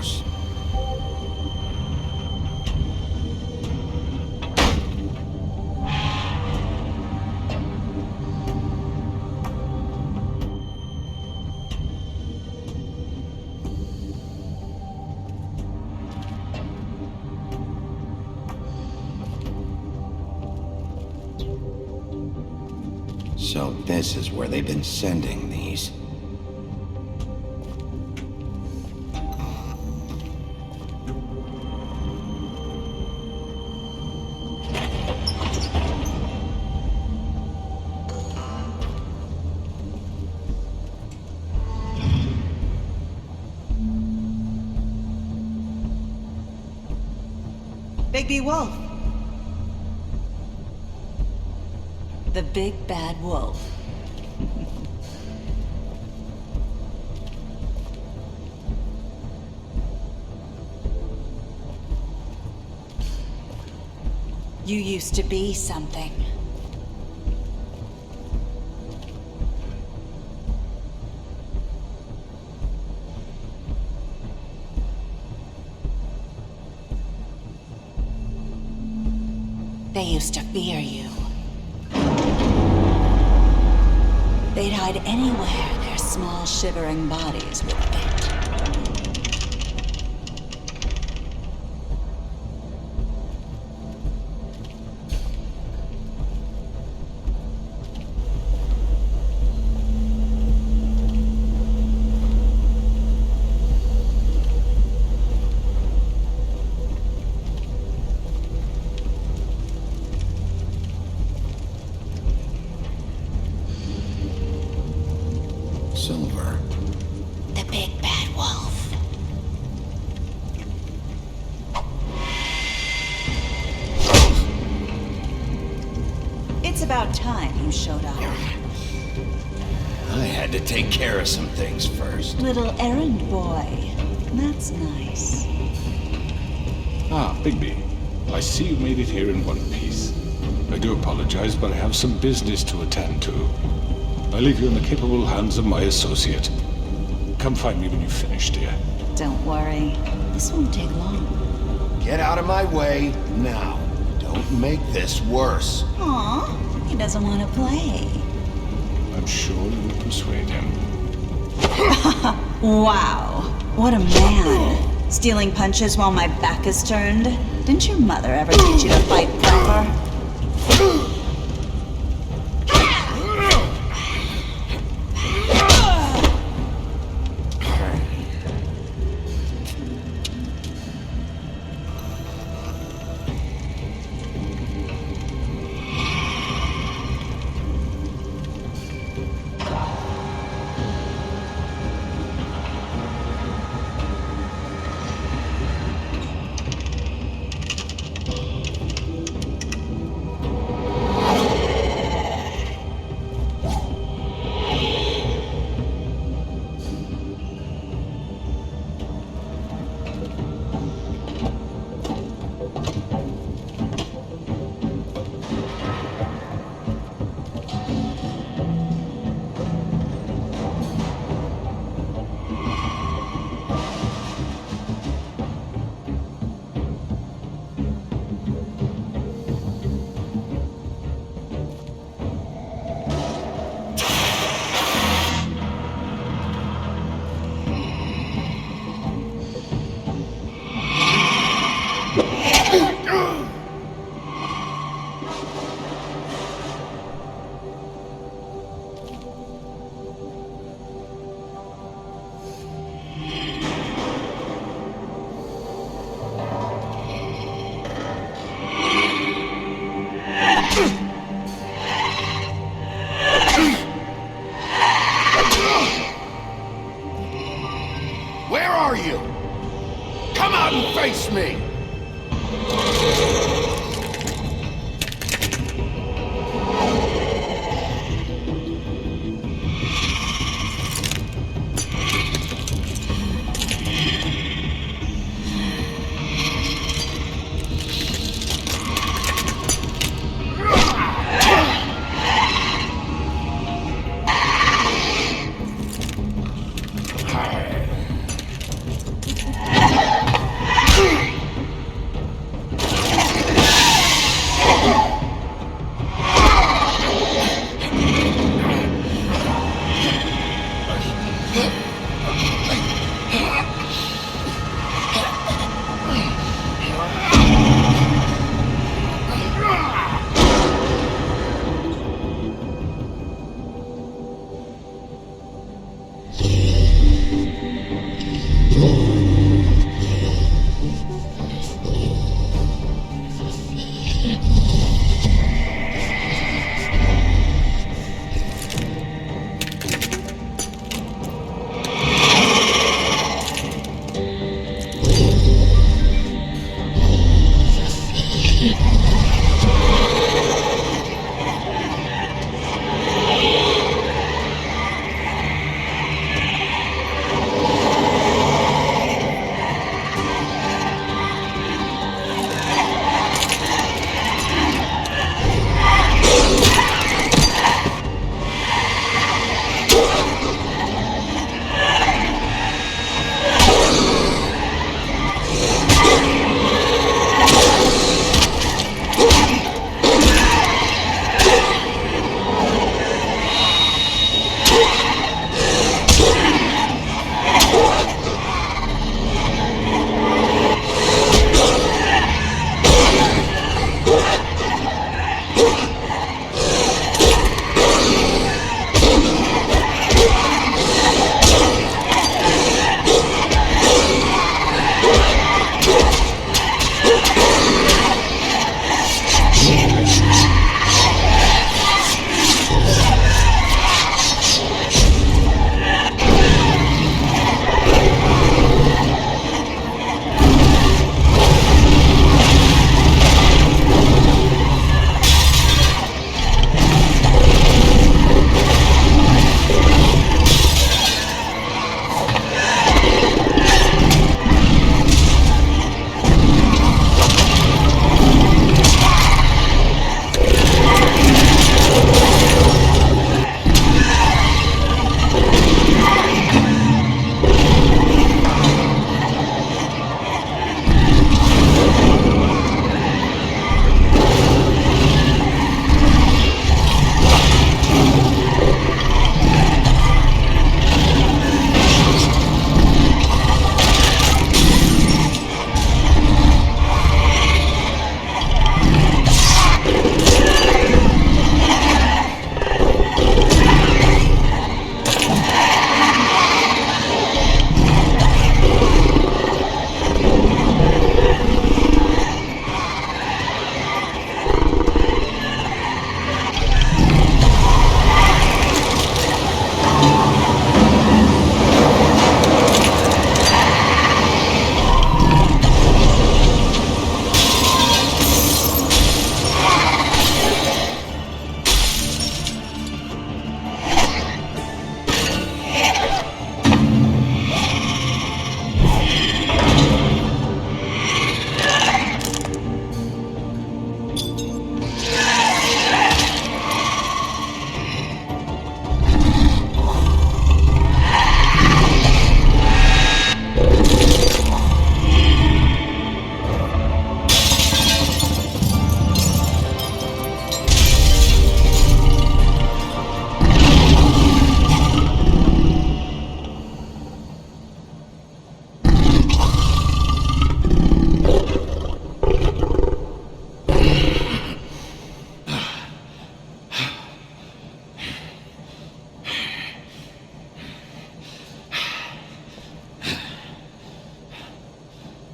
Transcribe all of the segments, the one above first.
course. So this is where they've been sending these. Bigby Wolf. The big bad wolf. You used to be something. They used to fear you. They'd hide anywhere their small, shivering bodies would fit. Silver. The big bad wolf. It's about time you showed up. I had to take care of some things first. Little errand boy. That's nice. Ah, Bigby. I see you made it here in one piece. I do apologize, but I have some business to attend to. I leave you in the capable hands of my associate. Come find me when you've finished, dear. Don't worry. This won't take long. Get out of my way now. Don't make this worse. Aw, he doesn't want to play. I'm sure you will persuade him. Wow, what a man. Stealing punches while my back is turned? Didn't your mother ever teach you to fight proper? Where are you? Come out and face me!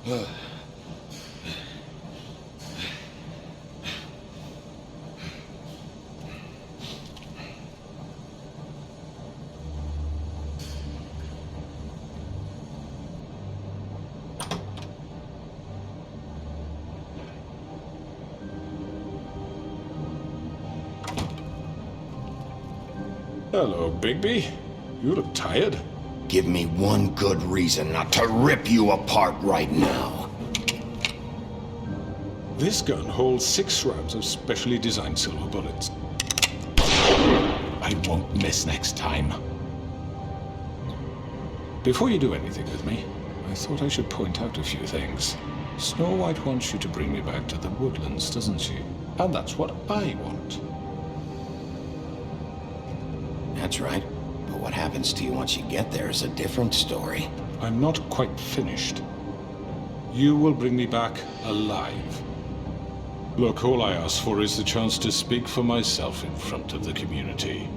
Hello, Bigby. You look tired. Give me one good reason not to rip you apart right now. This gun holds 6 rounds of specially designed silver bullets. I won't miss next time. Before you do anything with me, I thought I should point out a few things. Snow White wants you to bring me back to the woodlands, doesn't she? And that's what I want. That's right. But what happens to you once you get there is a different story. I'm not quite finished. You will bring me back alive. Look, all I ask for is the chance to speak for myself in front of the community.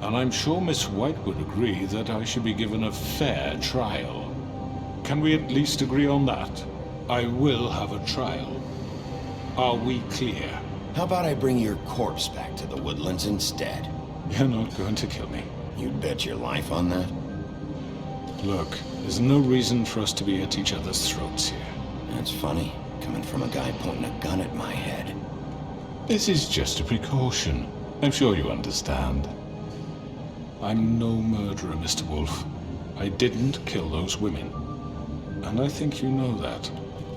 And I'm sure Miss White would agree that I should be given a fair trial. Can we at least agree on that? I will have a trial. Are we clear? How about I bring your corpse back to the woodlands instead? You're not going to kill me. You'd bet your life on that? Look, there's no reason for us to be at each other's throats here. That's funny, coming from a guy pointing a gun at my head. This is just a precaution. I'm sure you understand. I'm no murderer, Mr. Wolf. I didn't kill those women. And I think you know that.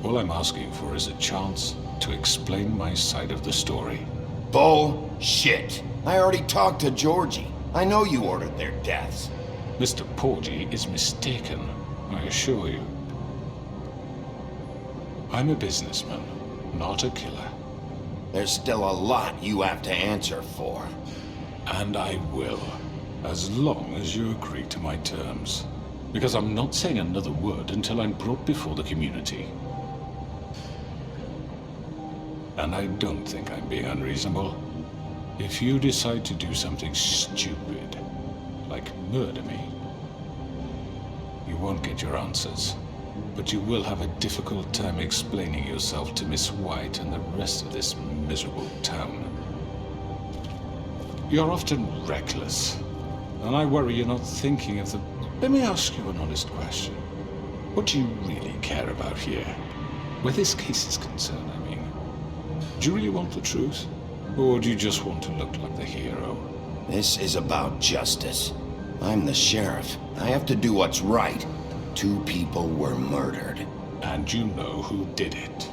All I'm asking for is a chance to explain my side of the story. Bullshit! I already talked to Georgie. I know you ordered their deaths. Mr. Porgy is mistaken, I assure you. I'm a businessman, not a killer. There's still a lot you have to answer for. And I will, as long as you agree to my terms. Because I'm not saying another word until I'm brought before the community. And I don't think I'm being unreasonable. If you decide to do something stupid, like murder me, you won't get your answers. But you will have a difficult time explaining yourself to Miss White and the rest of this miserable town. You're often reckless, and I worry you're not thinking of the... Let me ask you an honest question. What do you really care about here? Where this case is concerned, I mean. Do you really want the truth? Or do you just want to look like the hero? This is about justice. I'm the sheriff. I have to do what's right. 2 people were murdered. And you know who did it.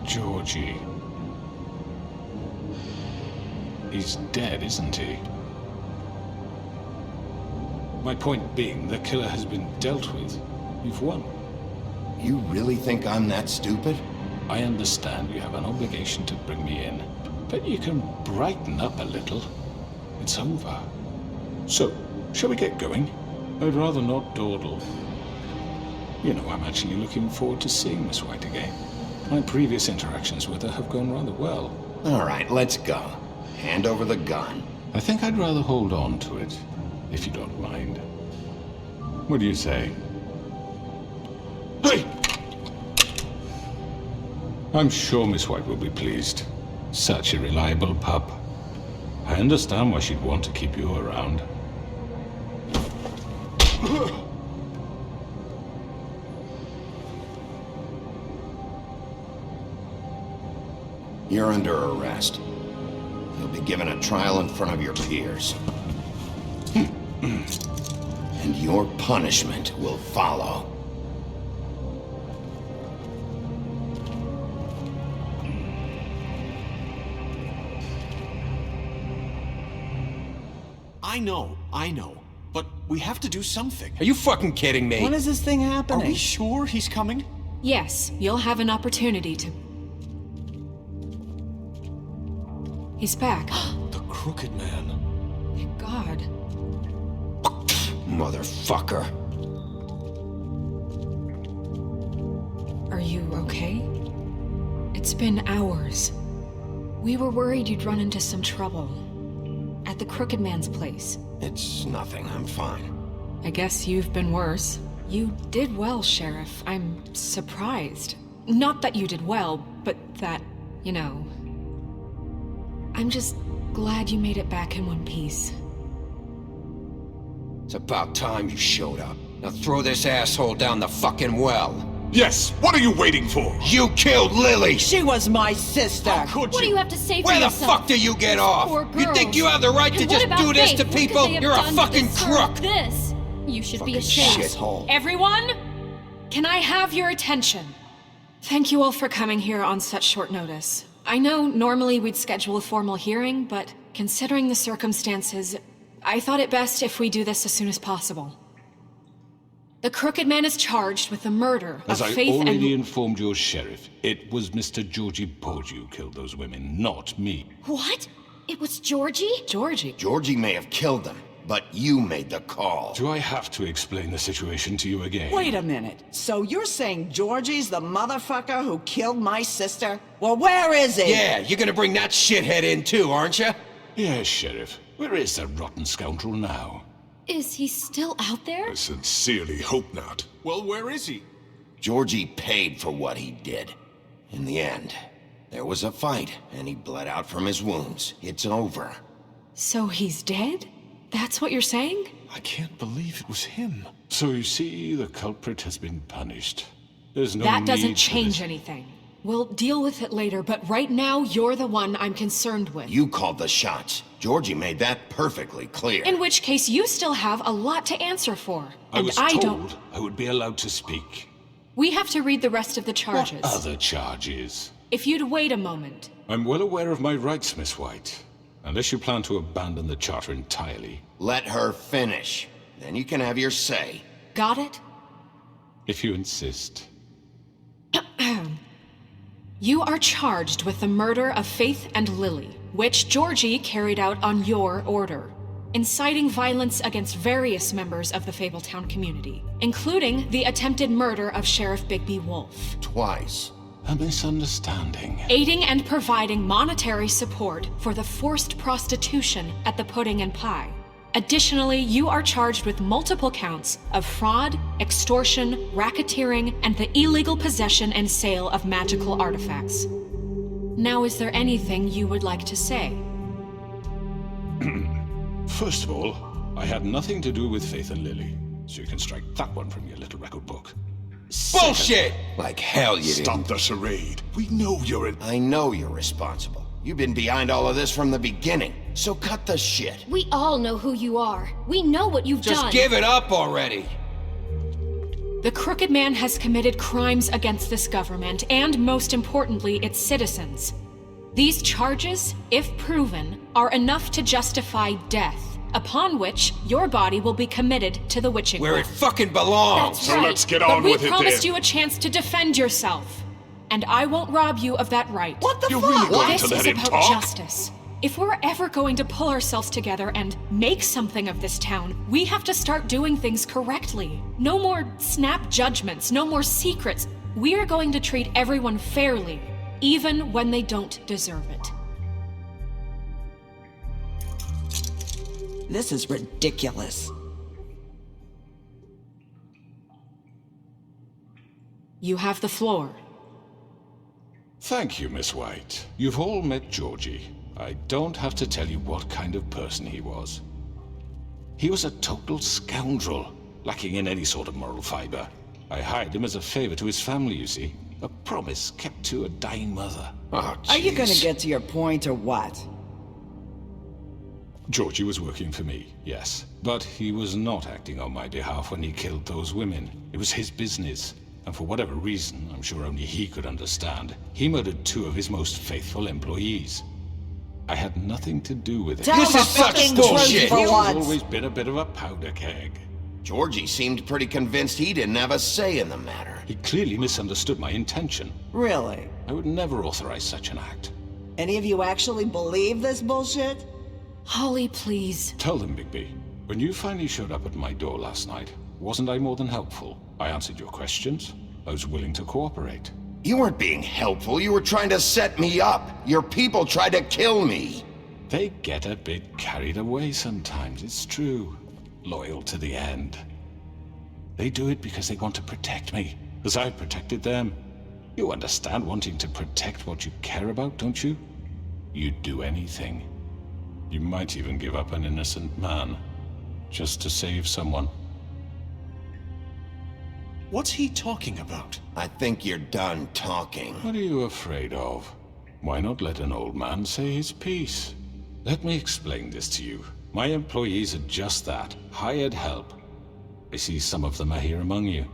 Georgie. He's dead, isn't he? My point being, the killer has been dealt with. You've won. You really think I'm that stupid? I understand you have an obligation to bring me in, but you can brighten up a little. It's over. So, shall we get going? I'd rather not dawdle. You know, I'm actually looking forward to seeing Miss White again. My previous interactions with her have gone rather well. All right, let's go. Hand over the gun. I think I'd rather hold on to it, if you don't mind. What do you say? Hey! I'm sure Miss White will be pleased. Such a reliable pup. I understand why she'd want to keep you around. You're under arrest. You'll be given a trial in front of your peers. And your punishment will follow. I know. But we have to do something. Are you fucking kidding me? When is this thing Are happening? we sure he's coming? Yes, you'll have an opportunity to... He's back. The Crooked Man. Thank God. Motherfucker. Are you okay? It's been hours. We were worried you'd run into some trouble. At the Crooked Man's place. It's nothing. I'm fine. I guess you've been worse. You did well, Sheriff. I'm surprised. Not that you did well, but that, you know... I'm just glad you made it back in one piece. It's about time you showed up. Now throw this asshole down the fucking well. Yes, what are you waiting for? You killed Lily! She was my sister. How could What do you have to say for Where the yourself? fuck do you get off? Poor You think girls. you have the right to And just what do about this Faith? to What could people? they have You're a done to fucking deserve crook! This. You should be Fucking ashamed. shithole. Everyone, can I have your attention? Thank you all for coming here on such short notice. I know normally we'd schedule a formal hearing, but considering the circumstances, I thought it best if we do this as soon as possible. The Crooked Man is charged with the murder As of I Faith already and... informed your sheriff, it was Mr. Georgie Porge who killed those women, not me. What? It was Georgie? Georgie. Georgie may have killed them, but you made the call. Do I have to explain the situation to you again? Wait a minute. So you're saying Georgie's the motherfucker who killed my sister? Well, where is he? Yeah, you're gonna bring that shithead in too, aren't you? Yes, Sheriff. Where is that rotten scoundrel now? Is he still out there? I sincerely hope not. Well, where is he? Georgie paid for what he did. In the end, there was a fight, and he bled out from his wounds. It's over. So he's dead? That's what you're saying? I can't believe it was him. So you see, the culprit has been punished. There's no That doesn't need for change this. anything. We'll deal with it later, but right now, you're the one I'm concerned with. You called the shots. Georgie made that perfectly clear. In which case, you still have a lot to answer for. I And was I told don't... I would be allowed to speak. We have to read the rest of the charges. Other charges. If you'd wait a moment. I'm well aware of my rights, Miss White. Unless you plan to abandon the charter entirely. Let her finish. Then you can have your say. Got it? If you insist. You are charged with the murder of Faith and Lily, which Georgie carried out on your order, inciting violence against various members of the Fabletown community, including the attempted murder of Sheriff Bigby Wolf, Twice. A misunderstanding. aiding and providing monetary support for the forced prostitution at the Pudding and Pie. Additionally, you are charged with multiple counts of fraud, extortion, racketeering, and the illegal possession and sale of magical artifacts. Now, is there anything you would like to say? First of all, I had nothing to do with Faith and Lily, so you can strike that one from your little record book. Bullshit! Like hell you didn't. Stop the charade. We know you're an... I know you're responsible. You've been behind all of this from the beginning. So cut the shit. We all know who you are. We know what you've Just done. give it up already. The Crooked Man has committed crimes against this government and, most importantly, its citizens. These charges, if proven, are enough to justify death, upon which your body will be committed to the witching Where it well. fucking belongs. That's right. let's get But on we with it promised then. you a chance to defend yourself, and I won't rob you of that right. What the You're fuck? really going This to let is him about talk? justice. If we're ever going to pull ourselves together and make something of this town, we have to start doing things correctly. No more snap judgments, no more secrets. We are going to treat everyone fairly, even when they don't deserve it. This is ridiculous. You have the floor. Thank you, Miss White. You've all met Georgie. I don't have to tell you what kind of person he was. He was a total scoundrel, lacking in any sort of moral fiber. I hired him as a favor to his family, you see. A promise kept to a dying mother. Oh, Are you gonna jeez. get to your point or what? Georgie was working for me, yes. But he was not acting on my behalf when he killed those women. It was his business. And for whatever reason, I'm sure only he could understand, he murdered 2 of his most faithful employees. I had nothing to do with it. Tell This the is such fucking bullshit. truth for He's once. always been a bit of a powder keg. Georgie seemed pretty convinced he didn't have a say in the matter. He clearly misunderstood my intention. Really? I would never authorize such an act. Any of you actually believe this bullshit? Holly, please. Tell them, Bigby. When you finally showed up at my door last night, wasn't I more than helpful? I answered your questions. I was willing to cooperate. You weren't being helpful. You were trying to set me up. Your people tried to kill me. They get a bit carried away sometimes, it's true. Loyal to the end. They do it because they want to protect me, as I've protected them. You understand wanting to protect what you care about, don't you? You'd do anything. You might even give up an innocent man, just to save someone. What's he talking about? I think you're done talking. What are you afraid of? Why not let an old man say his piece? Let me explain this to you. My employees are just that, hired help. I see some of them are here among you.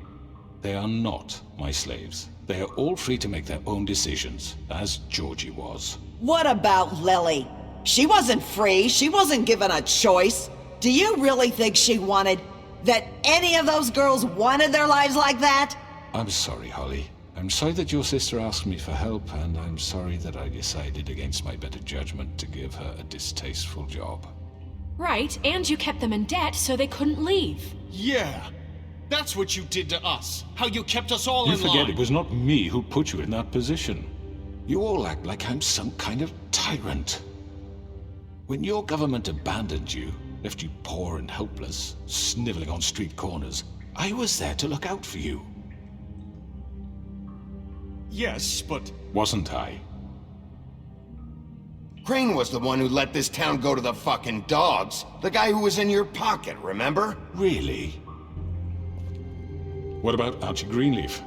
They are not my slaves. They are all free to make their own decisions, as Georgie was. What about Lily? She wasn't free. She wasn't given a choice. Do you really think she wanted... that any of those girls wanted their lives like that? I'm sorry, Holly. I'm sorry that your sister asked me for help, and I'm sorry that I decided against my better judgment to give her a distasteful job. Right, and you kept them in debt so they couldn't leave. Yeah. That's what you did to us. How you kept us all You in forget line. it was not me who put you in that position. You all act like I'm some kind of tyrant. When your government abandoned you, left you poor and helpless, sniveling on street corners, I was there to look out for you. Yes, but... Wasn't I? Crane was the one who let this town go to the fucking dogs. The guy who was in your pocket, remember? Really? What about Archie Greenleaf?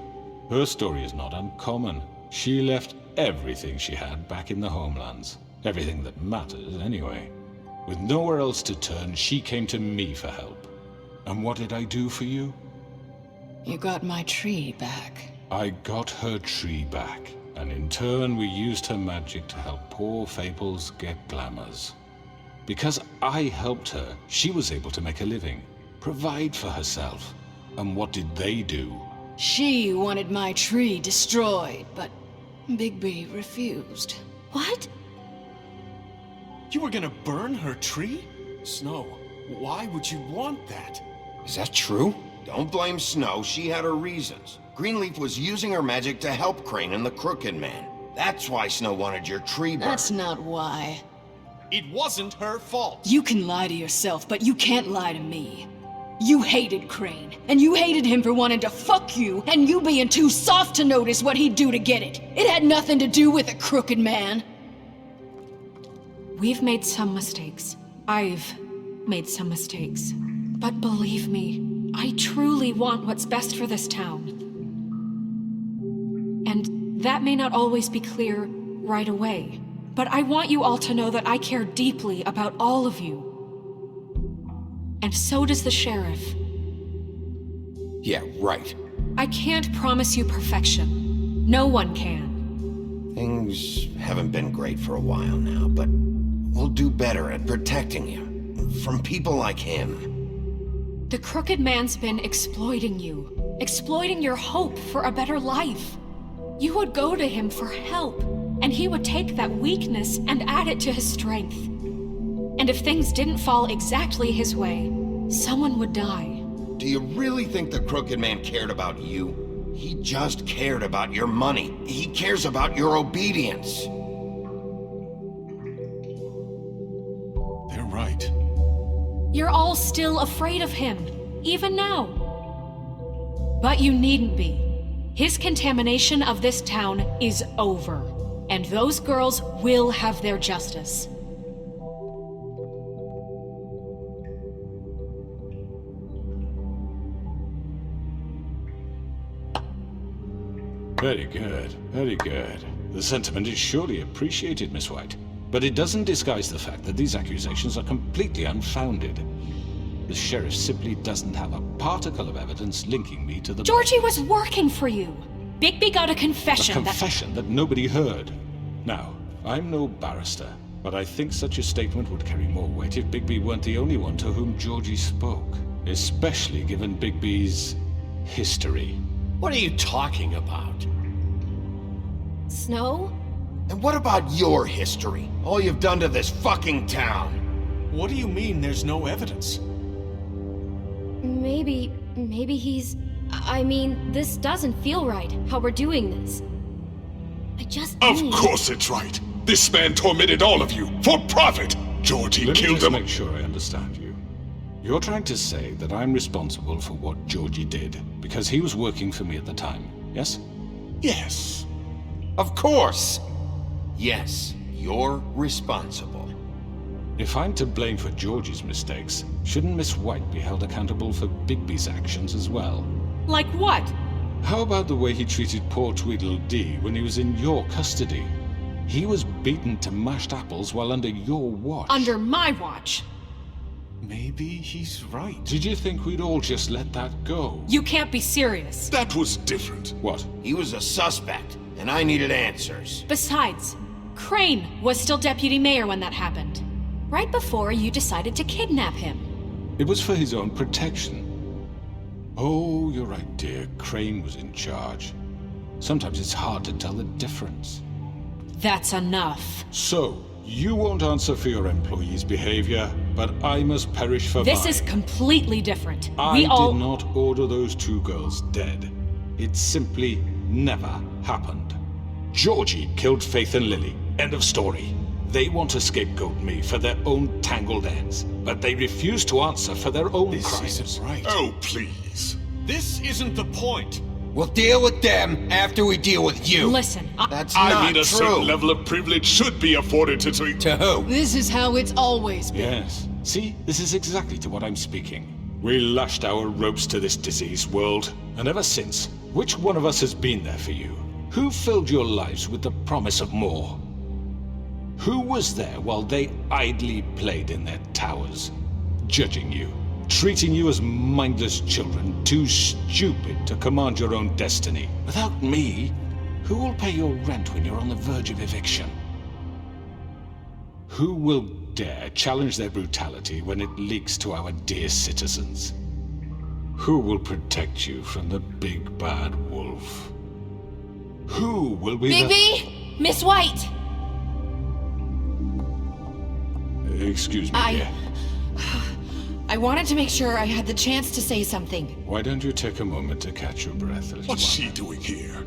Her story is not uncommon. She left everything she had back in the homelands. Everything that matters, anyway. With nowhere else to turn, she came to me for help. And what did I do for you? You got my tree back. I got her tree back, and in turn we used her magic to help poor Fables get glamours. Because I helped her, she was able to make a living, provide for herself. And what did they do? She wanted my tree destroyed, but Bigby refused. What? You were gonna burn her tree? Snow, why would you want that? Is that true? Don't blame Snow, she had her reasons. Greenleaf was using her magic to help Crane and the Crooked Man. That's why Snow wanted your tree burned. That's not why. It wasn't her fault. You can lie to yourself, but you can't lie to me. You hated Crane, and you hated him for wanting to fuck you, and you being too soft to notice what he'd do to get it. It had nothing to do with the Crooked Man. We've made some mistakes. I've made some mistakes. But believe me, I truly want what's best for this town. And that may not always be clear right away. But I want you all to know that I care deeply about all of you. And so does the sheriff. Yeah, right. I can't promise you perfection. No one can. Things haven't been great for a while now, but we'll do better at protecting you. From people like him. The Crooked Man's been exploiting you. Exploiting your hope for a better life. You would go to him for help, and he would take that weakness and add it to his strength. And if things didn't fall exactly his way, someone would die. Do you really think the Crooked Man cared about you? He just cared about your money. He cares about your obedience. They're right. You're all still afraid of him, even now. But you needn't be. His contamination of this town is over, and those girls will have their justice. Very good, very good. The sentiment is surely appreciated, Miss White. But it doesn't disguise the fact that these accusations are completely unfounded. The sheriff simply doesn't have a particle of evidence linking me to the... Georgie was working for you. Bigby got a confession A confession that nobody heard. Now, I'm no barrister, but I think such a statement would carry more weight if Bigby weren't the only one to whom Georgie spoke. Especially given Bigby's history. What are you talking about? Snow? And what about your history? All you've done to this fucking town? What do you mean there's no evidence? Maybe he's... I mean, this doesn't feel right, how we're doing this. I just Of need... course it's right. This man tormented all of you for profit. Georgie Let me killed just him. make sure I understand you. You're trying to say that I'm responsible for what Georgie did because he was working for me at the time, yes? Yes. Of course. Yes, you're responsible. If I'm to blame for Georgie's mistakes, shouldn't Miss White be held accountable for Bigby's actions as well? Like what? How about the way he treated poor Tweedledee when he was in your custody? He was beaten to mashed apples while under your watch. Under my watch. Maybe he's right. Did you think we'd all just let that go? You can't be serious. That was different. What? He was a suspect, and I needed answers. Besides, Crane was still deputy mayor when that happened. Right before you decided to kidnap him. It was for his own protection. Oh, you're right, dear. Crane was in charge. Sometimes it's hard to tell the difference. That's enough. So, you won't answer for your employees' behavior, but I must perish for This mine. is completely different. I We all... did not order those 2 girls dead. It simply never happened. Georgie killed Faith and Lily. End of story. They want to scapegoat me for their own tangled ends, but they refuse to answer for their own This crimes. isn't right. Oh, please. This isn't the point. We'll deal with them after we deal with you. Listen, That's I not mean, a true. certain level of privilege should be afforded to To who? This is how it's always been. Yes. See, this is exactly to what I'm speaking. We lashed our ropes to this diseased world, and ever since, which one of us has been there for you? Who filled your lives with the promise of more? Who was there while they idly played in their towers, judging you, treating you as mindless children, too stupid to command your own destiny? Without me, who will pay your rent when you're on the verge of eviction? Who will dare challenge their brutality when it leaks to our dear citizens? Who will protect you from the big bad wolf? Who will be Bigby! Miss White! Excuse me, dear. I wanted to make sure I had the chance to say something. Why don't you take a moment to catch your breath, little What's one? she doing here?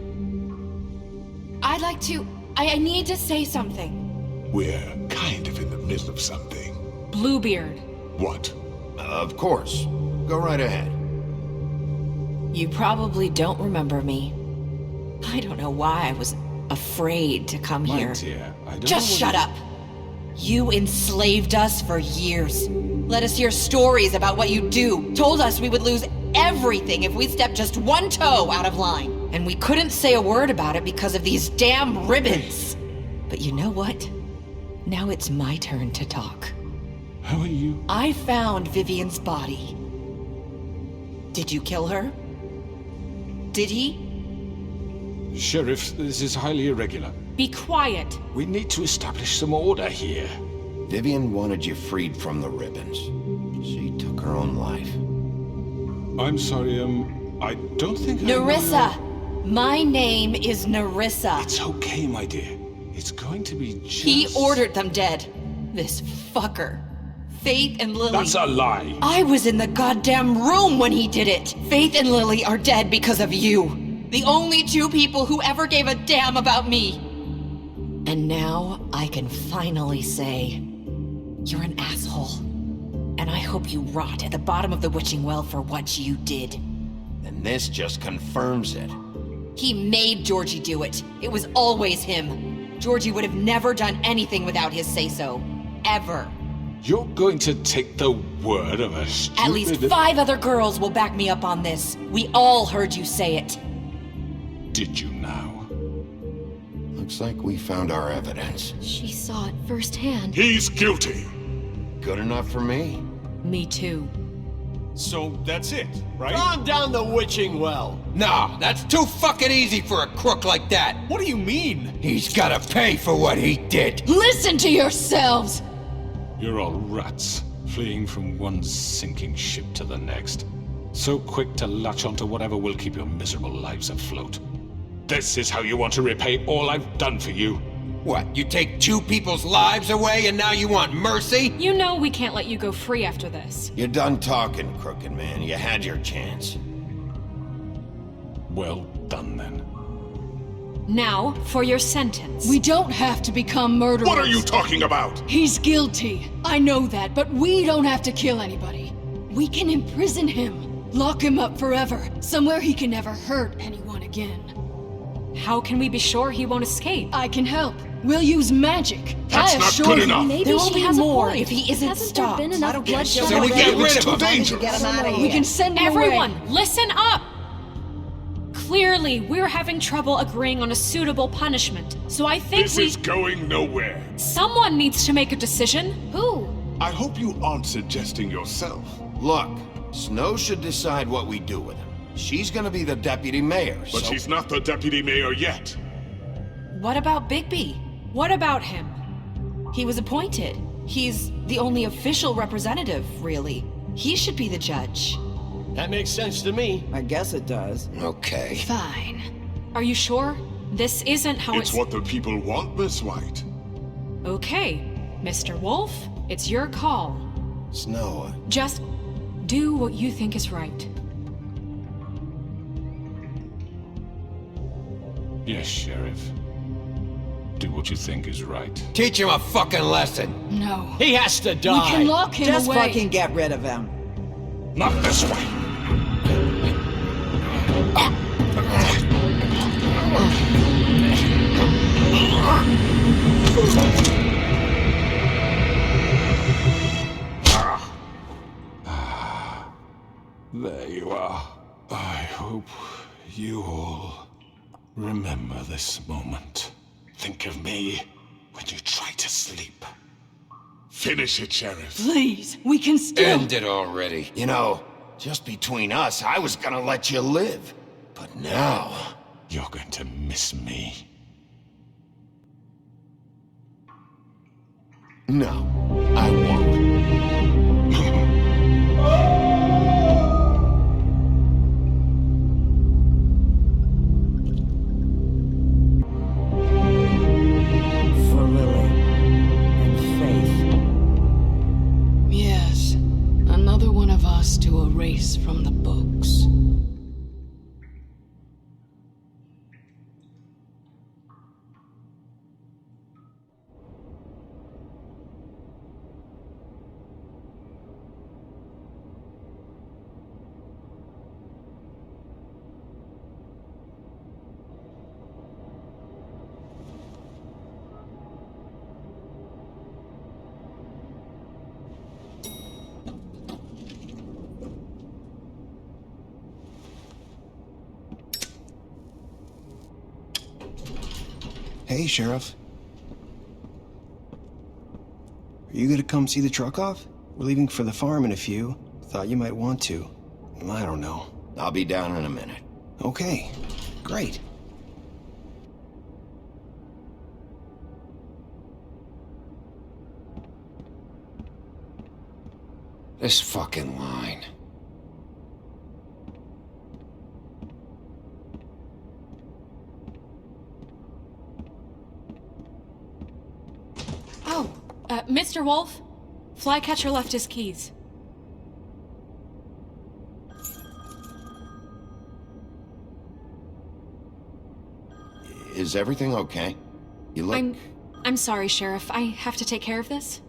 I'd like to... I need to say something. We're kind of in the middle of something. Bluebeard. What? Of course. Go right ahead. You probably don't remember me. I don't know why I was afraid to come My here. dear, I don't Just know shut what up. You enslaved us for years. Let us hear stories about what you do. Told us we would lose everything if we stepped just one toe out of line. And we couldn't say a word about it because of these damn ribbons. But you know what? Now it's my turn to talk. How are you? I found Vivian's body. Did you kill her? Did he? Sheriff, this is highly irregular. Be quiet. We need to establish some order here. Vivian wanted you freed from the ribbons. She took her own life. I'm sorry, I don't think I know Nerissa! your- My name is Nerissa. It's okay, my dear. It's going to be just... He ordered them dead. This fucker. Faith and Lily. That's a lie. I was in the goddamn room when he did it. Faith and Lily are dead because of you. The only 2 people who ever gave a damn about me. And now I can finally say, you're an asshole. And I hope you rot at the bottom of the witching well for what you did. And this just confirms it. He made Georgie do it. It was always him. Georgie would have never done anything without his say-so. Ever. You're going to take the word of a stupid... At least 5 other girls will back me up on this. We all heard you say it. Did you now? Looks like we found our evidence. She saw it firsthand. He's guilty. Good enough for me. Me too. So that's it, right? Calm down the witching well. Nah, that's too fucking easy for a crook like that. What do you mean? He's gotta pay for what he did. Listen to yourselves! You're all rats, fleeing from one sinking ship to the next. So quick to latch onto whatever will keep your miserable lives afloat. This is how you want to repay all I've done for you. What, you take 2 people's lives away and now you want mercy? You know we can't let you go free after this. You're done talking, crooked man. You had your chance. Well done, then. Now, for your sentence. We don't have to become murderers. What are you talking about? He's guilty. I know that, but we don't have to kill anybody. We can imprison him. Lock him up forever. Somewhere he can never hurt anyone again. How can we be sure he won't escape? I can help. We'll use magic. That's I not assure good you. enough. Maybe There will she be has more a point. if he isn't Hasn't stopped. there been enough bloodshed Then we already? get rid of him. Dangerous. We can send him Everyone, away. listen up! Clearly, we're having trouble agreeing on a suitable punishment, so I think This is going nowhere. someone needs to make a decision. Who? I hope you aren't suggesting yourself. Look, Snow should decide what we do with him. She's gonna be the deputy mayor, But so... she's not the deputy mayor yet. What about Bigby? What about him? He was appointed. He's the only official representative, really. He should be the judge. That makes sense to me. I guess it does. Okay. Fine. Are you sure? This isn't how It's what the people want, Miss White. Okay, Mr. Wolf, it's your call. Snow, Just do what you think is right. Yes, Sheriff. Do what you think is right. Teach him a fucking lesson. No. He has to We die. can lock him Just away. fucking get rid of him. Not this way. There you are. I hope you all remember this moment. Think of me when you try to sleep. Finish it, Sheriff. Please, we can still. end it already. You know, just between us, I was gonna let you live. But now... You're going to miss me. No, I won't. For Lily. And Faith. Yes. Another one of us to erase from the books. Hey, Sheriff. Are you gonna come see the truck off? We're leaving for the farm in a few. Thought you might want to. I don't know. I'll be down in a minute. Okay, great. This fucking line. Oh, Mr. Wolf, Flycatcher left his keys. Is everything okay? You look... I'm sorry, Sheriff. I have to take care of this.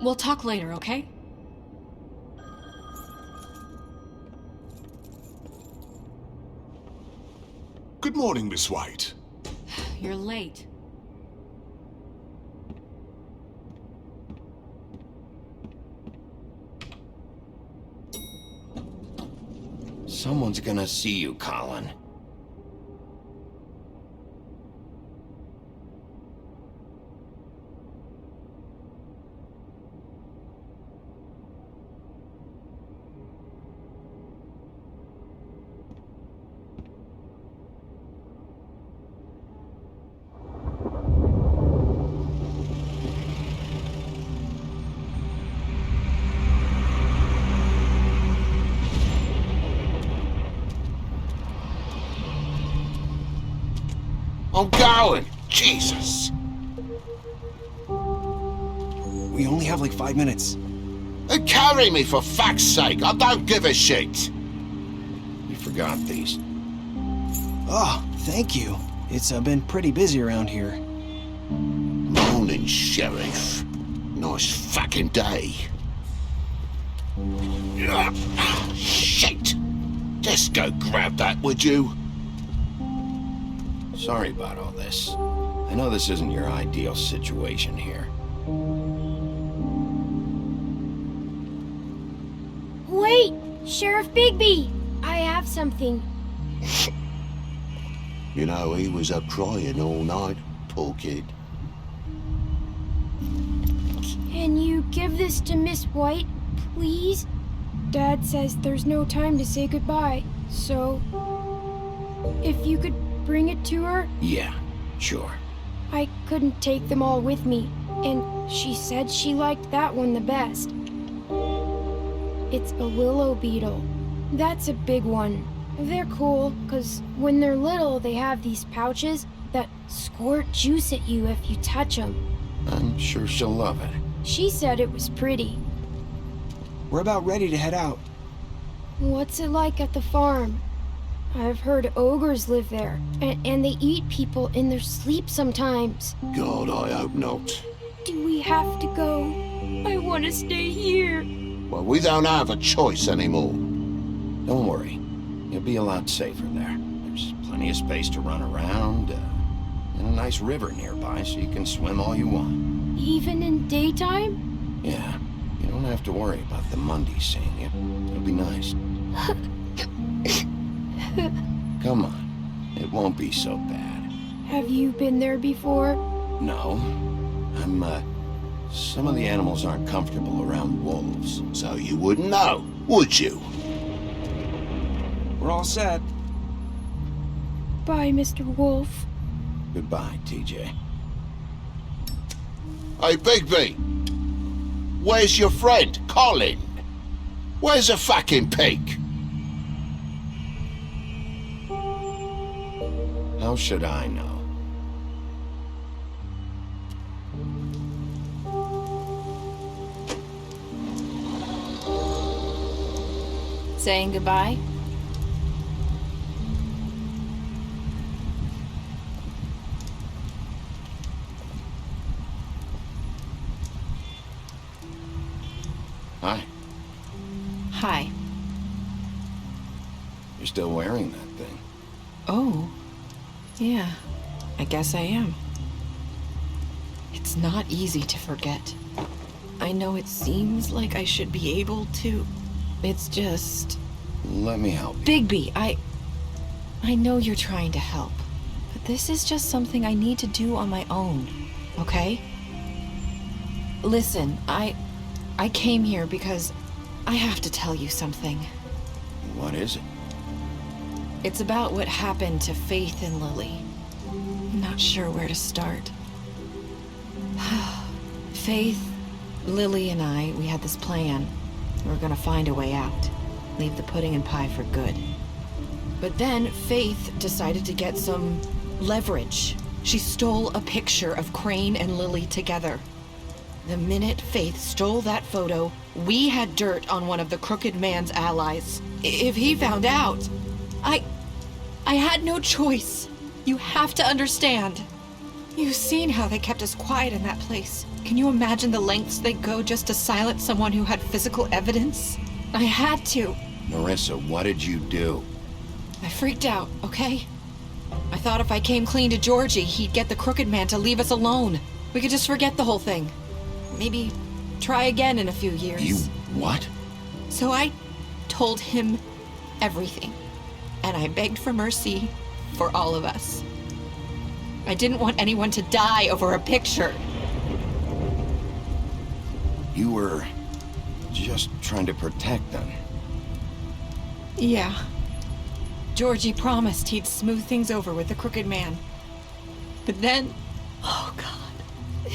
We'll talk later, okay? Good morning, Miss White. You're late. Someone's gonna see you, Colin. I'm going! Jesus! We only have like 5 minutes. Carry me, for fuck's sake! I don't give a shit! You forgot these. Oh, thank you. It's been pretty busy around here. Morning, Sheriff. Nice fucking day. Shit! Just go grab that, would you? Sorry about all this. I know this isn't your ideal situation here. Wait! Sheriff Bigby! I have something. You know, he was up crying all night, poor kid. Can you give this to Miss White, please? Dad says there's no time to say goodbye, so... if you could bring it to her? Yeah, sure. I couldn't take them all with me, and she said she liked that one the best. It's a willow beetle. That's a big one. They're cool, 'cause when they're little, they have these pouches that squirt juice at you if you touch them. I'm sure she'll love it. She said it was pretty. We're about ready to head out. What's it like at the farm? I've heard ogres live there, and they eat people in their sleep sometimes. God, I hope not. Do we have to go? I want to stay here. Well, we don't have a choice anymore. Don't worry. You'll be a lot safer there. There's plenty of space to run around, and a nice river nearby so you can swim all you want. Even in daytime? Yeah, you don't have to worry about the Monday seeing you. It'll be nice. Come on, it won't be so bad. Have you been there before? No, some of the animals aren't comfortable around wolves. So you wouldn't know, would you? We're all set. Bye, Mr. Wolf. Goodbye, TJ. Hey, Bigby! Where's your friend, Colin? Where's the fucking pig? How should I know? Saying goodbye? Hi. Hi. You're still wearing that thing. Oh. Yeah. I guess I am. It's not easy to forget. I know it seems like I should be able to. It's just... Let me help you. Bigby, I know you're trying to help. But this is just something I need to do on my own. Okay? Listen, I came here because I have to tell you something. What is it? It's about what happened to Faith and Lily. I'm not sure where to start. Faith, Lily, and I, we had this plan. We were gonna find a way out. Leave the pudding and pie for good. But then Faith decided to get some leverage. She stole a picture of Crane and Lily together. The minute Faith stole that photo, we had dirt on one of the Crooked Man's allies. If he found out, I had no choice. You have to understand. You've seen how they kept us quiet in that place. Can you imagine the lengths they go just to silence someone who had physical evidence? I had to. Marissa, what did you do? I freaked out, okay? I thought if I came clean to Georgie, he'd get the Crooked Man to leave us alone. We could just forget the whole thing. Maybe try again in a few years. You what? So I told him everything. And I begged for mercy for all of us. I didn't want anyone to die over a picture. You were just trying to protect them. Yeah. Georgie promised he'd smooth things over with the Crooked Man. But then... Oh, God.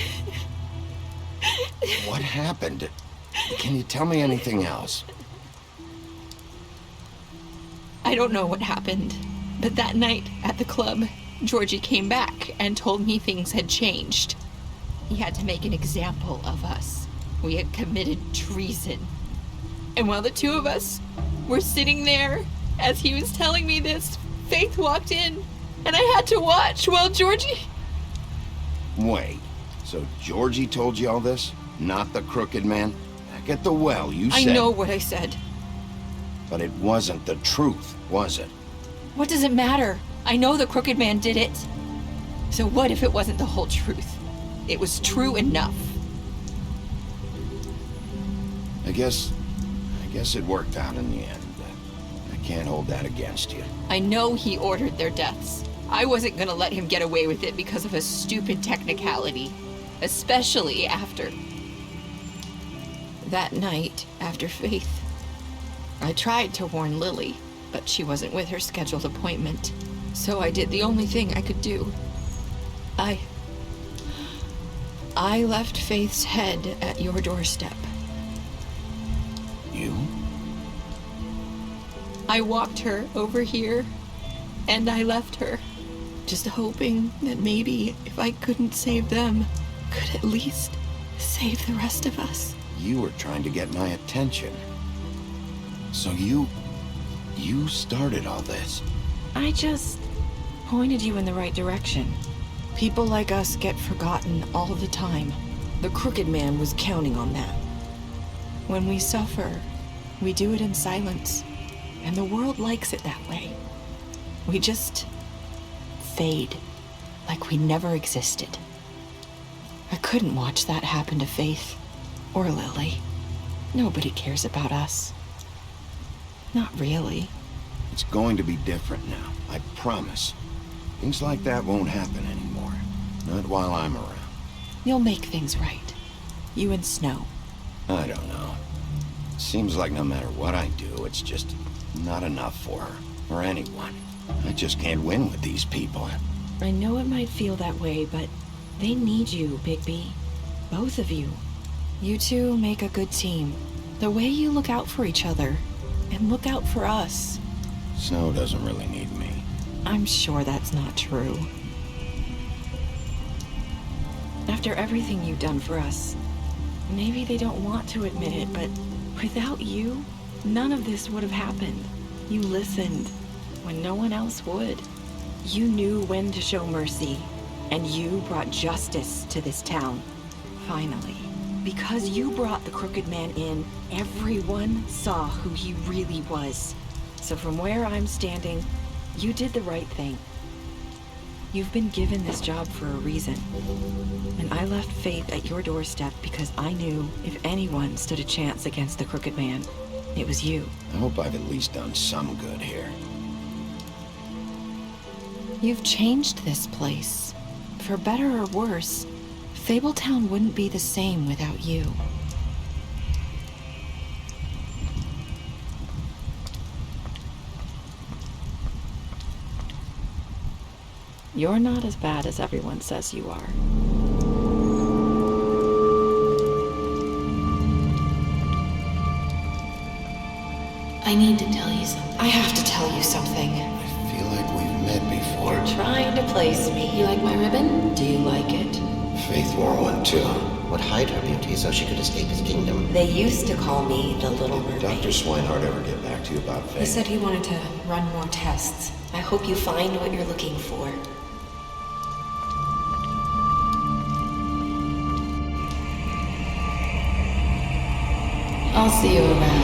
What happened? Can you tell me anything else? I don't know what happened, but that night at the club, Georgie came back and told me things had changed. He had to make an example of us. We had committed treason. And while the two of us were sitting there, as he was telling me this, Faith walked in, and I had to watch while Georgie... Wait, so Georgie told you all this? Not the Crooked Man? That back at the well, you said... I know what I said. But it wasn't the truth, was it? What does it matter? I know the Crooked Man did it. So what if it wasn't the whole truth? It was true enough. I guess it worked out in the end. I can't hold that against you. I know he ordered their deaths. I wasn't gonna let him get away with it because of a stupid technicality. Especially after... that night, after Faith. I tried to warn Lily, but she wasn't with her scheduled appointment. So I did the only thing I could do. I left Faith's head at your doorstep. You? I walked her over here, and I left her, just hoping that maybe if I couldn't save them, could at least save the rest of us. You were trying to get my attention. So you started all this. I just pointed you in the right direction. People like us get forgotten all the time. The Crooked Man was counting on that. When we suffer, we do it in silence, and the world likes it that way. We just fade, like we never existed. I couldn't watch that happen to Faith, or Lily. Nobody cares about us. Not really. It's going to be different now, I promise. Things like that won't happen anymore. Not while I'm around. You'll make things right. You and Snow. I don't know. It seems like no matter what I do, it's just not enough for her, or anyone. I just can't win with these people. I know it might feel that way, but they need you, Bigby. Both of you. You two make a good team. The way you look out for each other, and look out for us. Snow doesn't really need me. I'm sure that's not true. After everything you've done for us, maybe they don't want to admit it, but without you, none of this would have happened. You listened when no one else would. You knew when to show mercy, and you brought justice to this town. Finally. Because you brought the Crooked Man in, everyone saw who he really was. So from where I'm standing, you did the right thing. You've been given this job for a reason. And I left Faith at your doorstep because I knew if anyone stood a chance against the Crooked Man, it was you. I hope I've at least done some good here. You've changed this place. For better or worse, Fabletown wouldn't be the same without you. You're not as bad as everyone says you are. I need to tell you something. I have to tell you something. I feel like we've met before. You're trying to place me. You like my ribbon? Do you like it? Faith wore one too. Would hide her beauty so she could escape his kingdom. They used to call me the Little Did Mermaid. Dr. Swinehart ever get back to you about Faith? He said he wanted to run more tests. I hope you find what you're looking for. I'll see you around.